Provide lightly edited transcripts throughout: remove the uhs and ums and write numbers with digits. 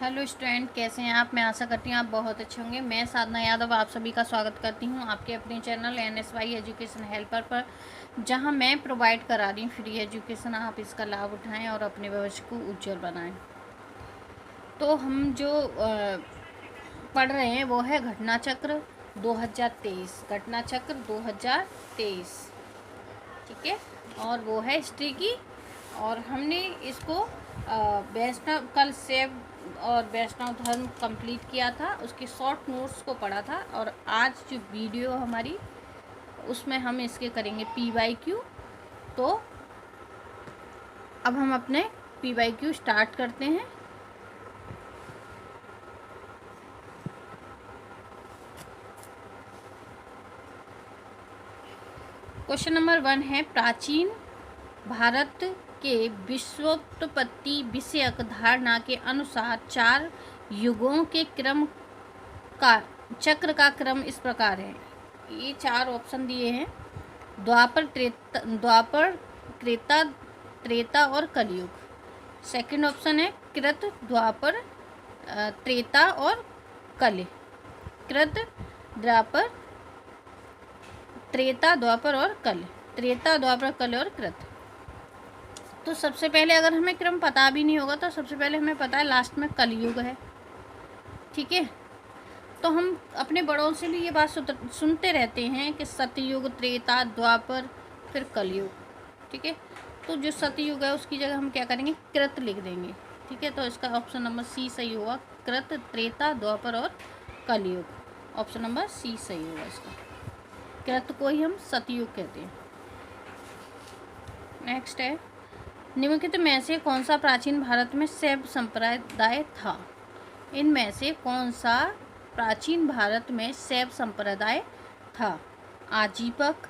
Hello student, कैसे हैं आप। मैं आशा करती हूँ आप बहुत अच्छे होंगे। मैं साधना यादव आप सभी का स्वागत करती हूँ आपके अपने चैनल NSY एजुकेशन हेल्पर पर, जहाँ मैं प्रोवाइड करा रही हूँ फ्री एजुकेशन। आप इसका लाभ उठाएं और अपने भविष्य को उज्जवल बनाएं। तो हम जो पढ़ रहे हैं वो है घटना चक्र 2023। घटना चक्र 2023, ठीक है। और वो है हिस्ट्री की। और हमने इसको वैष्णव कल सेव और वैष्णव धर्म कंप्लीट किया था, उसके शॉर्ट नोट्स को पढ़ा था। और आज जो वीडियो हमारी उसमें हम इसके करेंगे PYQ। तो अब हम अपने PYQ स्टार्ट करते हैं। क्वेश्चन नंबर 1 है, प्राचीन भारत के विश्वोत्पत्ति विषयक धारणा के अनुसार 4 युगों के क्रम का चक्र का क्रम इस प्रकार है। ये 4 ऑप्शन दिए हैं: द्वापर, त्रेता, त्रेता और कलयुग। सेकंड ऑप्शन है कृत, द्वापर, त्रेता और कल। कृत, द्वापर, त्रेता, द्वापर और कल। त्रेता, द्वापर, कल और कृत। तो सबसे पहले अगर हमें क्रम पता भी नहीं होगा तो सबसे पहले हमें पता है लास्ट में कलयुग है, ठीक है। तो हम अपने बड़ों से भी ये बात सुनते रहते हैं कि सतयुग, त्रेता, द्वापर, फिर कलयुग, ठीक है। तो जो सतयुग है उसकी जगह हम क्या करेंगे, कृत लिख देंगे, ठीक है। तो इसका ऑप्शन नंबर सी सही होगा। कृत, त्रेता, द्वापर और कलयुग। ऑप्शन नंबर सी सही होगा इसका। कृत को ही हम सतयुग कहते हैं। नेक्स्ट है, निम्नलिखित में से कौन सा प्राचीन भारत में शैव संप्रदाय था। इनमें से कौन सा प्राचीन भारत में शैव संप्रदाय था। आजीवक,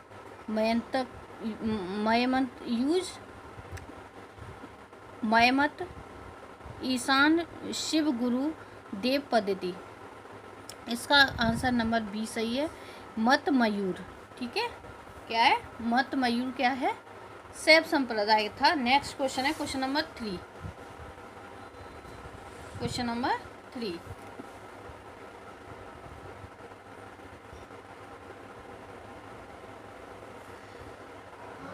मयमत, ईशान, शिव गुरु, देव पद्धति। इसका आंसर नंबर बी सही है, मत मयूर, ठीक है। क्या है, मत मयूर क्या है, शैव संप्रदाय था। नेक्स्ट क्वेश्चन है question number 3। Question number 3,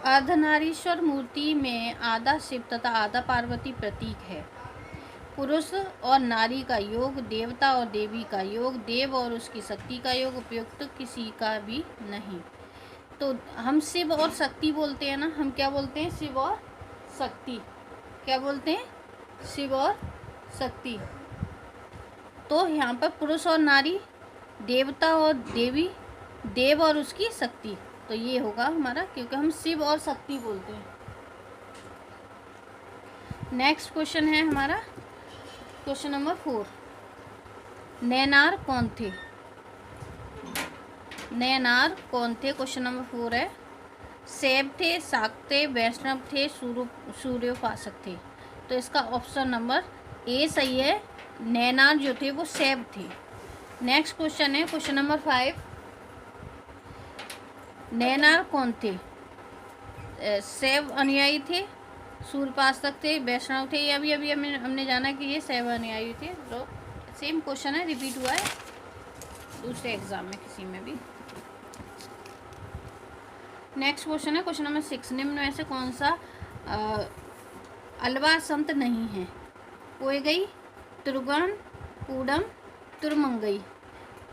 Ardhanarishvara मूर्ति में आधा शिव तथा आधा पार्वती प्रतीक है। पुरुष और नारी का योग, देवता और देवी का योग, देव और उसकी शक्ति का योग उपयुक्त किसी का भी नहीं। तो हम शिव और शक्ति बोलते हैं ना, हम क्या बोलते हैं, शिव और शक्ति। क्या बोलते हैं, शिव और शक्ति। तो यहाँ पर पुरुष और नारी, देवता और देवी, देव और उसकी शक्ति, तो ये होगा हमारा, क्योंकि हम शिव और शक्ति बोलते हैं। नेक्स्ट क्वेश्चन है हमारा क्वेश्चन नंबर 4। नैनार कौन थे। नैनार कौन थे, क्वेश्चन नंबर 4 है। शैव थे, शाक्त थे, वैष्णव थे, सूर्योपासक थे। तो इसका ऑप्शन नंबर ए सही है। नैनार जो थे वो शैव थे। नेक्स्ट क्वेश्चन है क्वेश्चन नंबर 5। नैनार कौन थे, शैव अनुयायी थे, सूर्योपासक थे, वैष्णव थे। ये अभी अभी हमने जाना कि ये शैव अनुयायी थे। तो सेम क्वेश्चन है, रिपीट हुआ है दूसरे एग्जाम में किसी में भी। नेक्स्ट क्वेश्चन है क्वेश्चन नंबर 6। निम्न में से कौन सा अलवार संत नहीं है। पोयगई, तिरुगन, कूडम, तुरमंगई।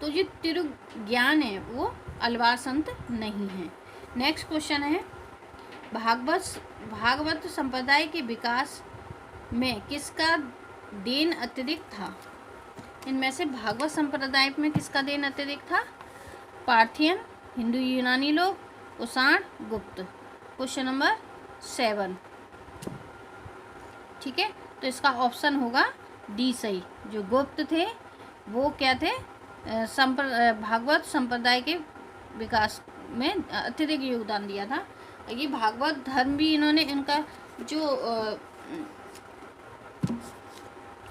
तो ये तिरुज्ञान है वो अलवार संत नहीं है। नेक्स्ट क्वेश्चन है, भागवत संप्रदाय के विकास में किसका देन अत्यधिक था। इनमें से भागवत संप्रदाय में किसका देन अत्यधिक था। पार्थियन, हिंदू यूनानी लोग, कुषाण, गुप्त। क्वेश्चन नंबर 7, ठीक है। तो इसका ऑप्शन होगा डी सही। जो गुप्त थे वो क्या थे, भागवत संप्रदाय के विकास में अत्यधिक योगदान दिया था। ये भागवत धर्म भी इन्होंने, इनका जो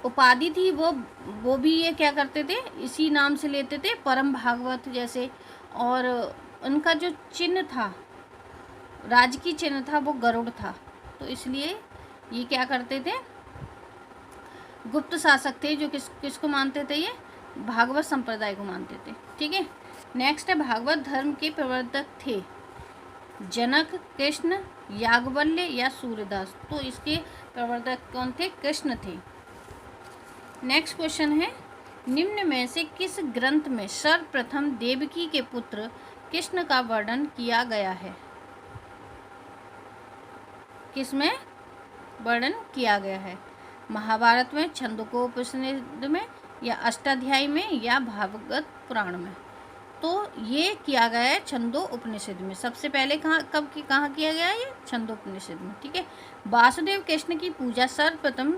उपाधि थी वो भी ये क्या करते थे, इसी नाम से लेते थे, परम भागवत जैसे। और उनका जो चिन्ह था, राजकीय चिन्ह था, वो गरुड़ था। तो इसलिए ये क्या करते थे, गुप्त शासक थे जो किसको मानते थे, ये भागवत संप्रदाय को मानते थे। ठीक है, नेक्स्ट है भागवत धर्म के प्रवर्तक थे जनक, कृष्ण, याज्ञवल्क्य या सूर्यदास। तो इसके प्रवर्तक कौन थे, कृष्ण थे। नेक्स्ट क्वेश्चन है निम्न में से किस ग्रंथ में सर्वप्रथम देवकी के पुत्र कृष्ण का वर्णन किया गया है, किसमें वर्णन किया गया है, महाभारत में, छंदोकोपनिषद में या अष्टाध्यायी में या भागवत पुराण में। तो ये किया गया है छंदो उपनिषद में। सबसे पहले कहाँ किया गया है, ये छंदो उपनिषद में। ठीक है, वासुदेव कृष्ण की पूजा सर्वप्रथम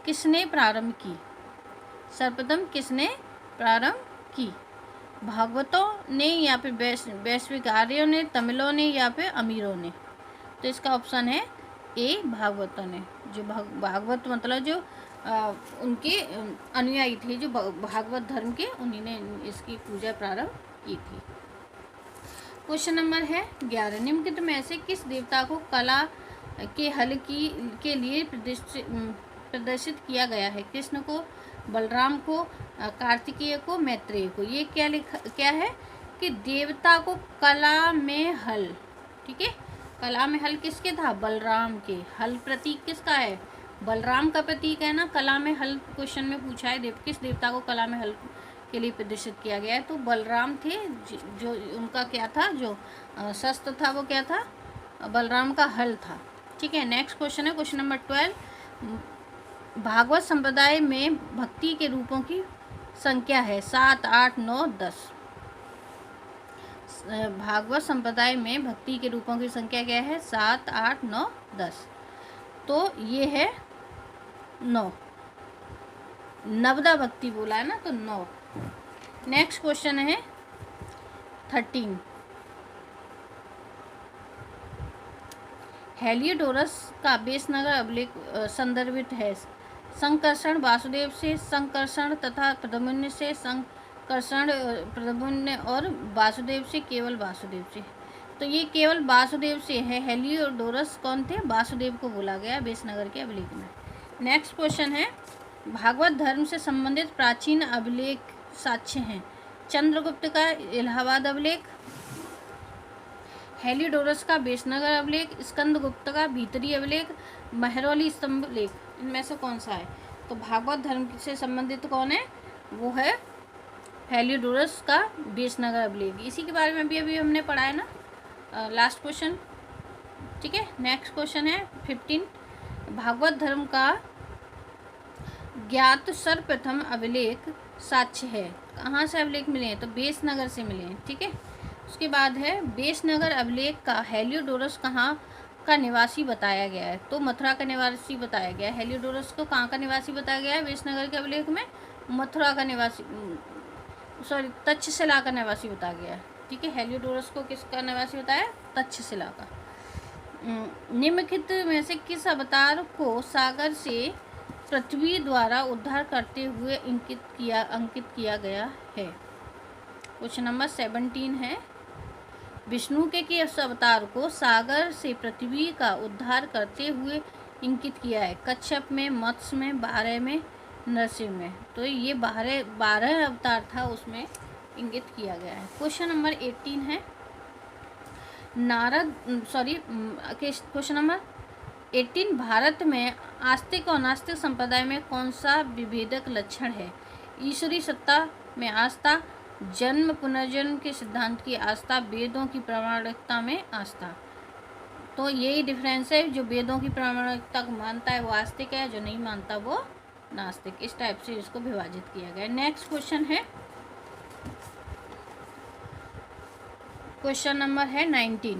किसने प्रारंभ की, सर्वप्रथम किसने प्रारंभ की, भागवतों ने या फिर वैश्विक आर्यों ने, तमिलों ने या फिर अमीरों ने। तो इसका ऑप्शन है ए, भागवतों ने। जो भागवत मतलब जो उनके अनुयायी थे, जो भागवत धर्म के, उन्हीं ने इसकी पूजा प्रारंभ की थी। क्वेश्चन नंबर है 11, निम्नलिखित में से किस देवता को कला के हल के लिए प्रदर्शित किया गया है, कृष्ण को, बलराम को, कार्तिकेय को, मैत्रेय को। ये क्या है कि देवता को कला में हल, ठीक है, कला में हल किसके था, बलराम के। हल प्रतीक किसका है, बलराम का प्रतीक है ना। कला में हल क्वेश्चन में पूछा है किस देवता को कला में हल के लिए प्रदर्शित किया गया है, तो बलराम थे। जो उनका क्या था, जो शस्त्र था वो क्या था, बलराम का हल था। ठीक है, नेक्स्ट क्वेश्चन है क्वेश्चन नंबर 12, भागवत संप्रदाय में भक्ति के रूपों की संख्या है 7, 8, 9, 10। भागवत संप्रदाय में भक्ति के रूपों की संख्या क्या है, 7, 8, 9, 10। तो ये है 9, नवदा भक्ति बोला है ना, तो 9। नेक्स्ट क्वेश्चन है 13, हेलियोडोरस का बेसनगर अभिलेख संदर्भित है संकर्षण वासुदेव से, संकर्षण तथा प्रद्युम्न से, संकर्षण प्रद्युम्न और वासुदेव से, केवल वासुदेव से। तो ये केवल वासुदेव से है। हेलियोडोरस कौन थे, वासुदेव को बोला गया बेसनगर के अभिलेख में। नेक्स्ट क्वेश्चन है भागवत धर्म से संबंधित प्राचीन अभिलेख साक्ष्य हैं, चंद्रगुप्त का इलाहाबाद अभिलेख, हेलियोडोरस का बेसनगर अभिलेख, स्कंदगुप्त का भीतरी अभिलेख, महरौली स्तंभ लेख। इनमें से कौन सा है, तो भागवत धर्म से संबंधित कौन है, वो है हेलियोडोरस का बेसनगर अभिलेख। इसी के बारे में भी अभी हमने पढ़ा है ना, लास्ट क्वेश्चन। ठीक है, नेक्स्ट क्वेश्चन है 15, भागवत धर्म का ज्ञात सर्वप्रथम अभिलेख साक्ष्य है, कहाँ से अभिलेख मिले हैं, तो बेसनगर से मिले हैं। ठीक है, उसके बाद है बेसनगर अभिलेख का हेलियोडोरस कहाँ का निवासी बताया गया है, तो मथुरा का निवासी बताया गया है। हेलियोडोरस को कहाँ का निवासी बताया गया है बेसनगर के अभिलेख में, मथुरा का निवासी, सॉरी तक्षशिला का निवासी बताया गया है। ठीक है, हेलियोडोरस को किसका निवासी बताया, तक्षशिला का। निम्नलिखित में से किस अवतार को सागर से पृथ्वी द्वारा उद्धार करते हुए अंकित किया गया है, क्वेश्चन नंबर 17 है, विष्णु के किस अवतार को सागर से पृथ्वी का उद्धार करते हुए इंकित किया है, कच्छप में, मत्स्य में, 12 में, नरसिंह में। तो ये 12 अवतार था, उसमें इंगित किया गया है। क्वेश्चन नंबर 18 है क्वेश्चन नंबर 18, भारत में आस्तिक और नास्तिक संप्रदाय में कौन सा विभेदक लक्षण है, ईश्वरी सत्ता में आस्था, जन्म पुनर्जन्म के सिद्धांत की आस्था, वेदों की प्रामाणिकता में आस्था। तो यही डिफरेंस है, जो वेदों की प्रामाणिकता को मानता है वो आस्तिक है, जो नहीं मानता वो नास्तिक। इस टाइप से इसको विभाजित किया गया। नेक्स्ट क्वेश्चन है क्वेश्चन नंबर है 19,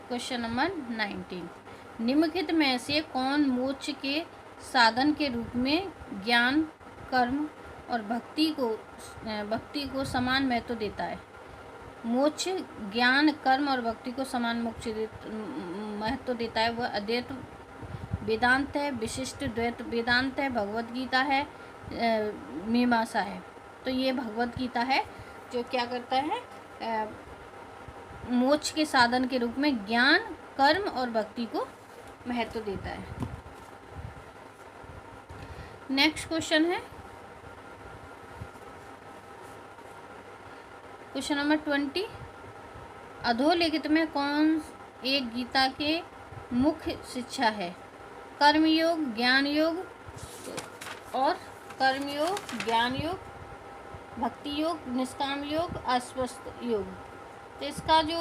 क्वेश्चन नंबर 19, निम्नलिखित में से कौन मोक्ष के साधन के रूप में ज्ञान, कर्म और भक्ति को समान महत्व देता है। मोक्ष, ज्ञान, कर्म और भक्ति को समान महत्व देता है वह अद्वैत वेदांत है, विशिष्ट द्वैत वेदांत है, भगवत गीता है, मीमांसा है। तो ये भगवत गीता है जो क्या करता है, मोक्ष के साधन के रूप में ज्ञान, कर्म और भक्ति को महत्व देता है। नेक्स्ट क्वेश्चन है क्वेश्चन नंबर 20। अधोलिखित में कौन एक गीता के मुख्य शिक्षा है? कर्मयोग, ज्ञान योग और कर्मयोग, ज्ञान योग, भक्ति योग, निष्काम योग, आश्वस्त योग। तो इसका जो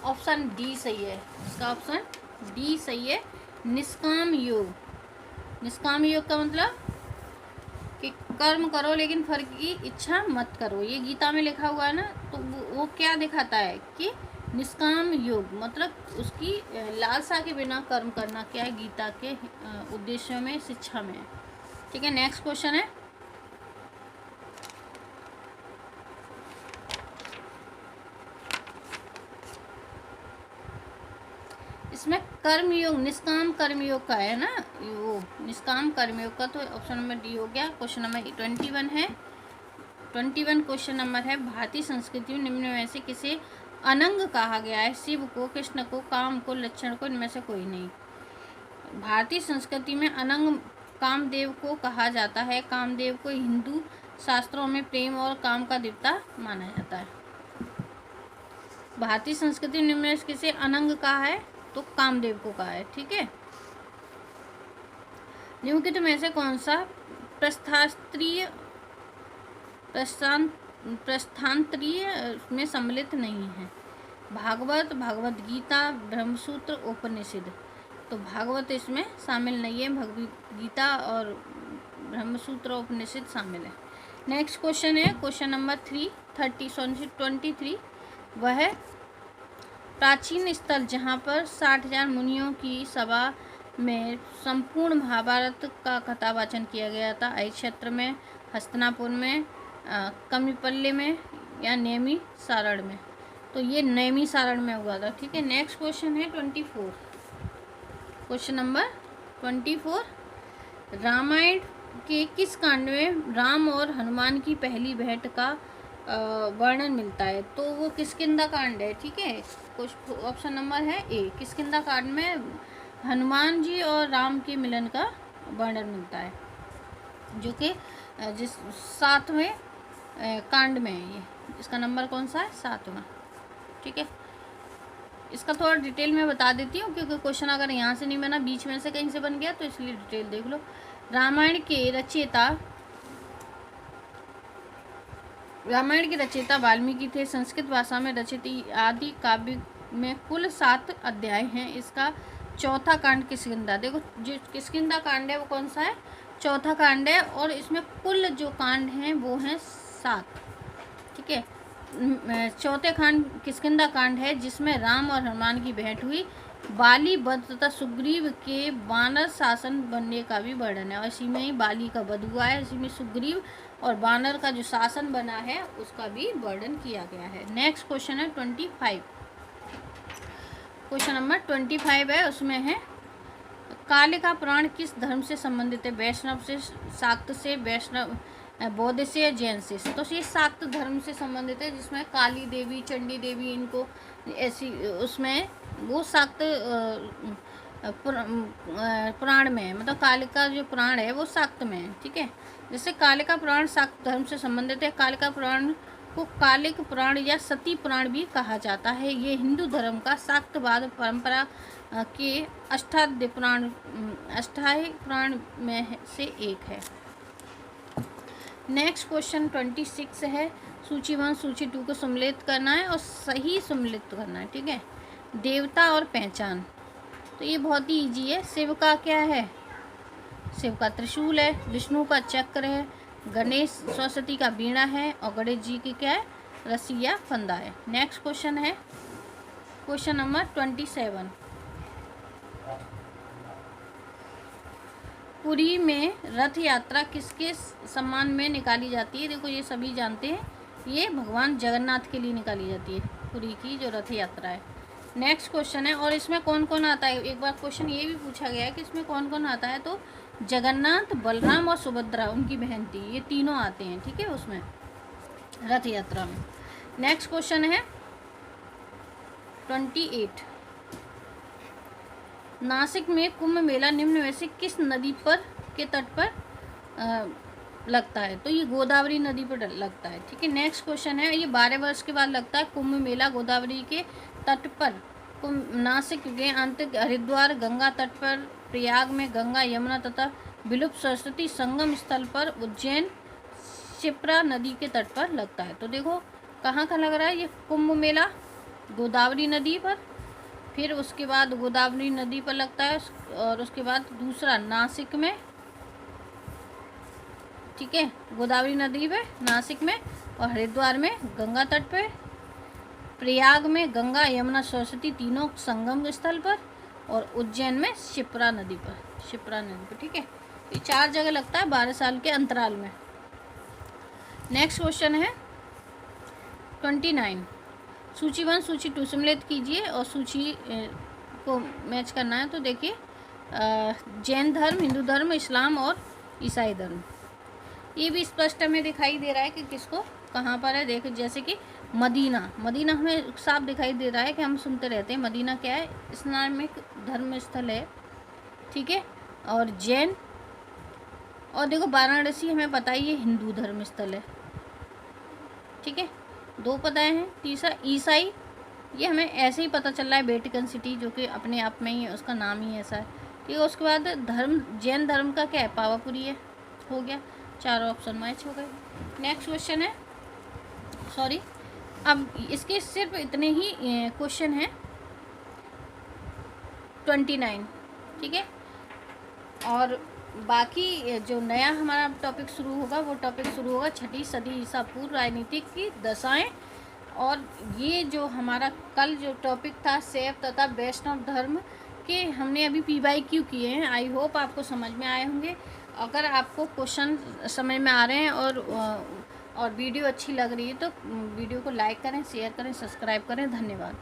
ऑप्शन डी सही है, इसका ऑप्शन डी सही है, निष्काम योग। निष्काम योग का मतलब कि कर्म करो लेकिन फल की इच्छा मत करो। ये गीता में लिखा हुआ है ना, तो वो क्या दिखाता है कि निष्काम योग मतलब उसकी लालसा के बिना कर्म करना क्या है, गीता के उद्देश्यों में, शिक्षा में। ठीक है, नेक्स्ट क्वेश्चन है इसमें कर्मयोग, निष्काम कर्मयोग का है ना, वो निष्काम कर्मयोग का, तो ऑप्शन नंबर डी हो गया। क्वेश्चन नंबर 21 है। 21 क्वेश्चन नंबर है, भारतीय संस्कृति में निम्न में से किसे अनंग कहा गया है? शिव को, कृष्ण को, काम को, लक्षण को, इनमें से कोई नहीं। भारतीय संस्कृति में अनंग कामदेव को कहा जाता है। कामदेव को हिंदू शास्त्रों में प्रेम और काम का देवता माना जाता है। भारतीय संस्कृति में निम्न में से किसे अनंग कहा है? तो कामदेव को कहा है। ठीक है, निम्नलिखित में से कौन सा प्रस्थांतरीय में सम्मिलित नहीं है? भागवत, भगवद गीता, ब्रह्मसूत्र, उपनिषद। तो भागवत इसमें शामिल नहीं है, भगवद गीता और ब्रह्मसूत्र उपनिषद शामिल है। नेक्स्ट क्वेश्चन है क्वेश्चन नंबर 23। वह प्राचीन स्थल जहाँ पर 60,000 मुनियों की सभा में संपूर्ण महाभारत का कथावाचन किया गया था। आई क्षेत्र में, हस्तिनापुर में, कमिपल्ले में या नेमी सारण में? तो ये नेमी सारण में हुआ था। ठीक है, नेक्स्ट क्वेश्चन है 24। क्वेश्चन नंबर 24, रामायण के किस कांड में राम और हनुमान की पहली भेंट का वर्णन मिलता है? तो वो किष्किंधा कांड है। ठीक है, ऑप्शन नंबर है ए, किष्किंधा कांड में हनुमान जी और राम के मिलन का वर्णन मिलता है, जो कि जिस 7वें कांड में है। ये इसका नंबर कौन सा है? 7वां। ठीक है, इसका थोड़ा डिटेल में बता देती हूँ, क्योंकि क्वेश्चन अगर यहाँ से नहीं बना, बीच में से कहीं से बन गया, तो इसलिए डिटेल देख लो। रामायण के रचयिता वाल्मीकि थे। संस्कृत भाषा में रचित आदि काव्य में कुल 7 अध्याय हैं। इसका चौथा कांड किष्किंधा। देखो, जो किष्किंधा कांड है वो कौन सा है? चौथा कांड है, और इसमें कुल जो कांड हैं वो हैं 7। ठीक है, चौथे कांड किष्किंधा कांड है, जिसमें राम और हनुमान की भेंट हुई। बाली वध तथा सुग्रीव के वानर शासन बनने का भी वर्णन है, और इसी में ही बाली का वध हुआ है। इसी में सुग्रीव और वानर का जो शासन बना है उसका भी वर्णन किया गया है। नेक्स्ट क्वेश्चन है 25। क्वेश्चन नंबर 25 है, उसमें है कालिका पुराण किस धर्म से संबंधित है? वैष्णव से, शाक्त से, वैष्णव बौद्ध से या जैन से? तो ये शाक्त धर्म से संबंधित है, जिसमें काली देवी, चंडी देवी, इनको ऐसी उसमें वो शाक्त पुराण में है, मतलब कालिका जो पुराण है वो शाक्त में है। ठीक है, जैसे कालिका पुराण शाक्त धर्म से संबंधित है। कालिका पुराण को कालिक पुराण या सती पुराण भी कहा जाता है। ये हिंदू धर्म का शाक्तवाद परंपरा के अष्टाध्यायी पुराण में से एक है। नेक्स्ट क्वेश्चन 26 है, सूची 1 सूची 2 को सम्मिलित करना है और सही सम्मिलित करना है। ठीक है, देवता और पहचान, तो ये बहुत ही इजी है। शिव का क्या है? शिव का त्रिशूल है, विष्णु का चक्र है, गणेश सरस्वती का बीड़ा है, और गणेश जी की क्या है? रस्सी या फंदा है। नेक्स्ट क्वेश्चन है क्वेश्चन नंबर 27। पुरी में रथ यात्रा किसके सम्मान में निकाली जाती है? देखो, ये सभी जानते हैं, ये भगवान जगन्नाथ के लिए निकाली जाती है, पुरी की जो रथ यात्रा है। नेक्स्ट क्वेश्चन है, और इसमें कौन कौन आता है? एक बार क्वेश्चन ये भी पूछा गया है कि इसमें कौन कौन आता है, तो जगन्नाथ, बलराम और सुभद्रा, उनकी बहन थी, ये तीनों आते हैं। ठीक है, उसमें रथ यात्रा में। नेक्स्ट क्वेश्चन है 28 नासिक में कुंभ मेला निम्न में से किस नदी पर के तट पर लगता है? तो ये गोदावरी नदी पर लगता है। ठीक है, नेक्स्ट क्वेश्चन है, ये 12 वर्ष के बाद लगता है कुंभ मेला गोदावरी के तट पर। नासिक के अंत हरिद्वार गंगा तट पर, प्रयाग में गंगा यमुना तथा विलुप्त सरस्वती संगम स्थल पर, उज्जैन शिप्रा नदी के तट पर लगता है। तो देखो कहाँ कहाँ लग रहा है ये कुंभ मेला? गोदावरी नदी पर, फिर उसके बाद गोदावरी नदी पर लगता है, और उसके बाद दूसरा नासिक में। ठीक है, गोदावरी नदी पे, नासिक में, और हरिद्वार में गंगा तट पे, प्रयाग में गंगा यमुना सरस्वती तीनों संगम स्थल पर, और उज्जैन में शिप्रा नदी पर। ठीक है, ये 4 जगह लगता है 12 साल के अंतराल में। नेक्स्ट क्वेश्चन है 29, सूची 1 सूची 2 सम्मिलित कीजिए और सूची को मैच करना है। तो देखिए जैन धर्म, हिंदू धर्म, इस्लाम और ईसाई धर्म। ये भी स्पष्ट हमें दिखाई दे रहा है कि किसको कहाँ पर है। देखो जैसे कि मदीना हमें साफ दिखाई दे रहा है कि हम सुनते रहते हैं। मदीना क्या है? इस्लामिक धर्म स्थल है। ठीक है, और जैन, और देखो वाराणसी हमें पता है ये हिंदू धर्म स्थल है। ठीक है, 2 पता हैं। तीसरा ईसाई, ये हमें ऐसे ही पता चल रहा है, वेटिकन सिटी, जो कि अपने आप में ही उसका नाम ही ऐसा है। ठीक है, उसके बाद धर्म, जैन धर्म का क्या है? पावापुरी है। हो गया, 4 ऑप्शन मैच हो गए। नेक्स्ट क्वेश्चन है, सॉरी, अब इसके सिर्फ इतने ही क्वेश्चन हैं 29। ठीक है, और बाकी जो नया हमारा टॉपिक शुरू होगा वो टॉपिक शुरू होगा 6वीं सदी ईसा पूर्व राजनीतिक की दशाएं। और ये जो हमारा कल जो टॉपिक था शैव तथा वैष्णव धर्म के, हमने अभी PYQ किए हैं। आई होप आपको समझ में आए होंगे। अगर आपको क्वेश्चन समझ में आ रहे हैं और वीडियो अच्छी लग रही है तो वीडियो को लाइक करें, शेयर करें, सब्सक्राइब करें। धन्यवाद।